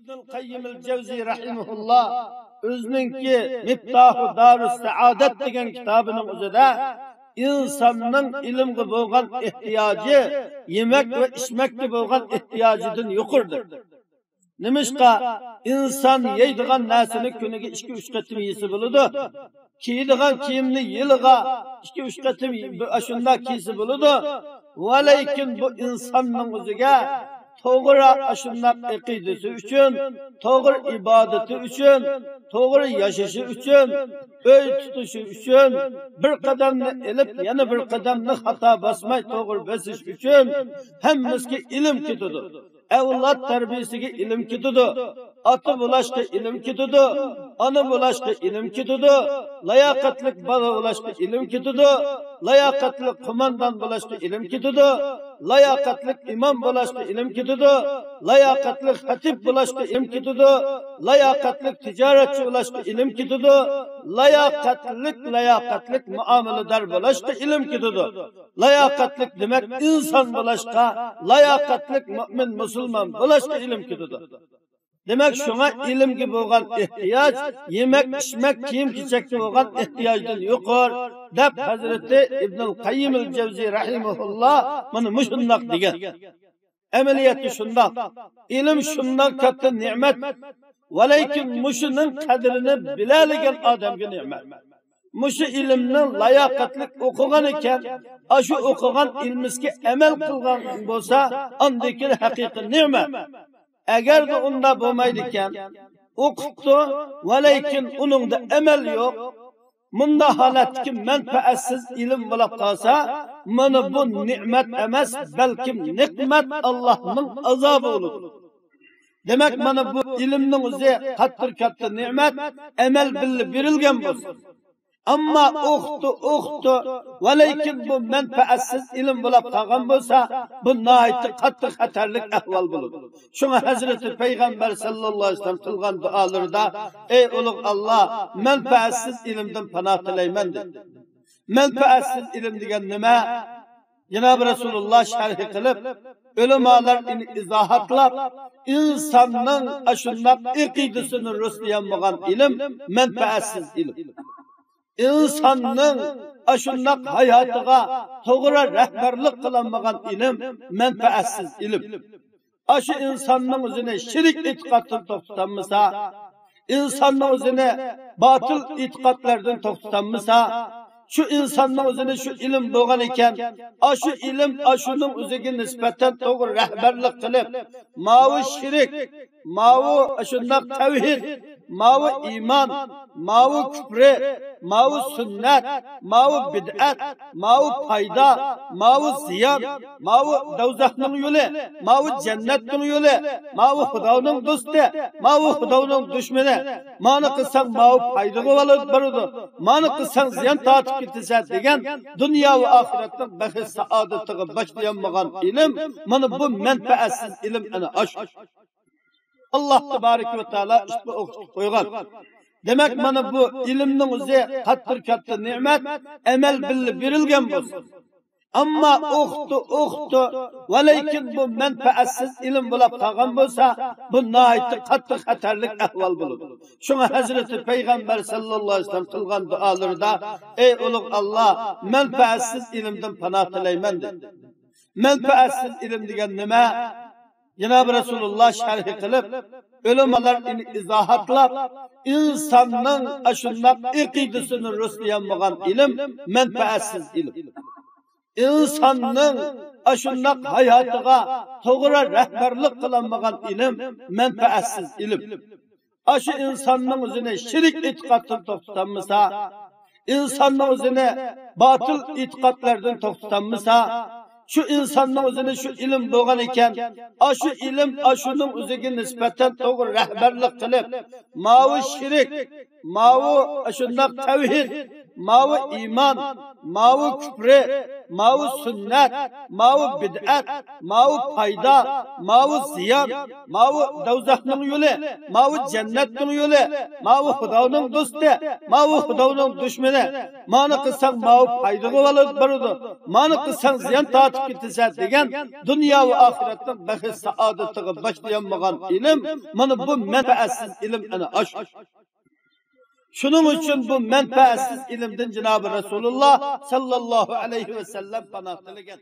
İbnül Qayyimil Cevzi rahimehullah özününki Miftahu Darus Saadet degan kitobining o'zida insonning ilmga bo'lgan ehtiyoji yemak va ichmakka bo'lgan ehtiyojidan yuqoridir. Nimishqa inson yeydigan narsani kuniga 2-3 qatim yesa bo'ladi. Kiydigan kiyimni yiliga 2-3 qatim shunda kiysa bo'ladi. Va lekin bu insonning o'ziga to'g'ri ashundoq aqidasi uchun, to'g'ri ibodati uchun, to'g'ri yashashi uchun, o'y tutishi uchun bir qadamni ilib, yana bir qadamni xato bosmay to'g'ri bosish uchun hammasiga ilm ketadi. Avlod tarbiyasiga ilm ketadi. Ota bo'lashga ilm ketadi. Ona bo'lashga ilm ketadi. Layoqatli bola bo'lashga ilm ketadi. Layoqatli qo'mondon bo'lashga ilm ketadi. Layoqatli imom bo'lashga ilm ketadi. Layoqatli xatib bo'lashga ilm ketadi. Layoqatli tijoratchi bo'lashga ilm ketadi. Layoqatli muomalador bo'lashga ilm ketadi. Layoqatli demak inson bo'lashga, layoqatli mu'min musulmon bo'lashga ilm ketadi. Demak, shunga ilmga bo'lgan ehtiyoj, yemak, ichmak, kiyim-kechakka bo'lgan ehtiyojdan yuqori deb Hazrati Ibnul Qayyimil Cevzi rahimehullah mana shundoq degan. Amaliyati shundoq. Ilm shundoq katta ne'mat, va lekin mushuning qadrini biladigan odamga ne'mat. Mushu ilmni layoqatli o'qigan ekan, shu o'qigan ilmisiga amal qilgan bo'lsa, undan haqiqiy ne'mat. Agar da unda bo'lmaydi ekan, o'qibdi, va lekin uningda amal yo'q, bunda holatki manfaatsiz ilm bo'lib qolsa, mana bu ne'mat emas, balkim niqmat, Allohning azobi bo'ladi. Demak, mana bu ilmning o'zi qattiq katta ne'mat, amal berilgan bo'lsa. Ammo o'qdi, va lekin bu manfaatsiz ilm bo'lib qolgan bo'lsa, bu nihoyatda qattiq xatarlik ahvol bo'ladi. Shunga Hazrati Payg'ambar sallallohu alayhi vasallam qilgan duolarida, ey ulug' Alloh, manfaatsiz ilmdan panoh tilayman dedi. Manfaatsiz ilm degan nima? Janob Rasululloh sharh qilib, ulamolar izohatlab, insonning ashundoq aqidasini rostlayan ilm manfaatsiz ilm. İnsanның ashundoq hayotiga to'g'ri rahbarlik qilinmagan ilm manfaatsiz ilm. Shu insonning o'zini shirik e'tiqoddan to'xtatamasa, insonning o'zini botil e'tiqodlardan to'xtatamasa, shu insonning o'zini shu ilm bo'lgan ekan, shu ilm shuning o'ziga nisbatan to'g'ri rahbarlik qilib, mavi shirik, mavi shundoq tavhid, mavi iymon, mavi kufri, mavi sunnat, mavi bid'at, mavi foyda, mavi ziyon, mavi do'zaxning yo'li, mavi jannatning yo'li, mavi Xudoning do'sti, mavi Xudoning dushmani. Mani qilsang mavi foydaga bo'ladi, mani qilsang ziyon tortib ketsa degan dunyo va oxiratning baxt saodatiga boshlanmagan ilm, mana bu manfaatsiz ilm ana ash. Allah tabaraka va taolo ushbu o'qitib qo'ygan. Demak, mana bu ilmning o'zi qattiq katta ne'mat, amal berilgan bo'lsa. Ammo o'qitdi, va lekin bu manfaatsiz ilm bo'lib qolgan bo'lsa, bu nihoyatda qattiq xatarlik ahvol bo'ladi. Shunga Hazrati Payg'ambar sallallohu alayhi vasallam qilgan duolarida, ey ulug' Alloh, manfaatsiz ilmdan panoh tilayman dedi. Manfaatsiz ilm degan nima? Janob Rasululloh sharh qilib, ulamolar izohatlab, insonning ashundoq aqidasini rostlayan ilm manfaatsiz ilm. İnsanның ashundoq hayotiga to'g'ri rahbarlik qilinmagan ilm manfaatsiz ilm. Shu insonning o'zini shirik e'tiqoddan to'xtatamasa, insonning o'zini botil e'tiqodlardan to'xtatamasa, shu insonning o'zini shu ilm bo'lgan ekan, shu ilm shuning o'ziga nisbatan to'g'ri rahbarlik qilib, mavi shirik, mavu şundak tevhid, mavu iman, mavu küfre, mavu sünnet, mavu bid'at, mavu fayda, mavu ziyan, mavu dozahның yolu, mavu cennetning yolu, mavu Xudoning do'sti, mavu Xudoning dushmani. Mani qilsang mavu faydaga olib boradi, mani qilsang ziyon tortib ketsa degan dunyo va oxiratning baxt saodatiga boshlanmagan ilm, mana bu manfaatsiz ilm ana ash. Şunun için bu menfaatsiz ilimden Cenab-ı Resulullah sallallahu aleyhi ve sellem panoh tilagan.